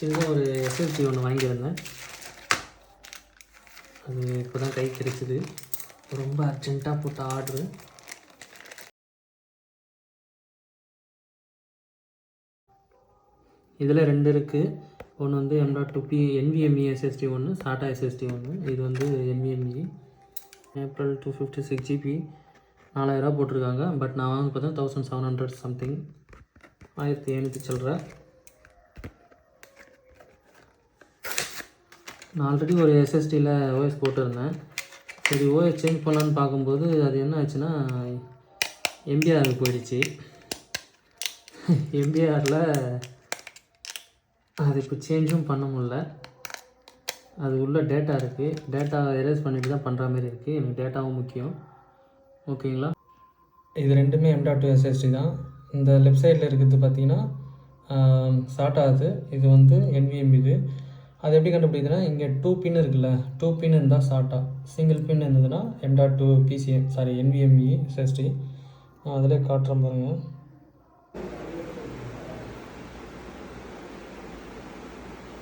இதுதான் ஒரு எஸ்எஸ்டி ஒன்று வாங்கியிருந்தேன். அது இப்போ தான் கை கிடைச்சிது. ரொம்ப அர்ஜென்ட்டாக போட்ட ஆர்டரு. இதில் 2 இருக்குது. ஒன்று வந்து M.2P NVMe SSD ஒன்று, SATA SSD ஒன்று. இது வந்து NVMe April 256 GB 4000 போட்டிருக்காங்க. பட் நான் வாங்க பார்த்தா 1700 சம்திங், 1700 சில்லற. நான் ஆல்ரெடி ஒரு எஸ்எஸ்டியில் ஓஎஸ் போட்டிருந்தேன். சரி ஓஎஸ் சேஞ்ச் பண்ணலான்னு பார்க்கும்போது அது என்ன ஆச்சுன்னா எம்பிஆருக்கு போயிடுச்சு. எம்பிஆரில் அது இப்போ சேஞ்சும் பண்ண முடில. அது உள்ள டேட்டா இருக்குது. டேட்டா எரேஸ் பண்ணிட்டு தான் பண்ணுற மாதிரி இருக்குது. எனக்கு டேட்டாவும் முக்கியம். ஓகேங்களா? இது ரெண்டுமே M.2 SSD தான். இந்த லெஃப்ட் சைடில் இருக்கிறது பார்த்தீங்கன்னா SATA. இது வந்து NVMe. இது அது எப்படி கண்டுபிடிக்குதுன்னா, இங்கே 2 பின் இருக்குல்ல, 2 பின் இருந்தால் SATA, சிங்கிள் பின் இருந்ததுன்னா M.2 NVMe SSD. அதிலே காட்டுறேன் பாருங்கள்.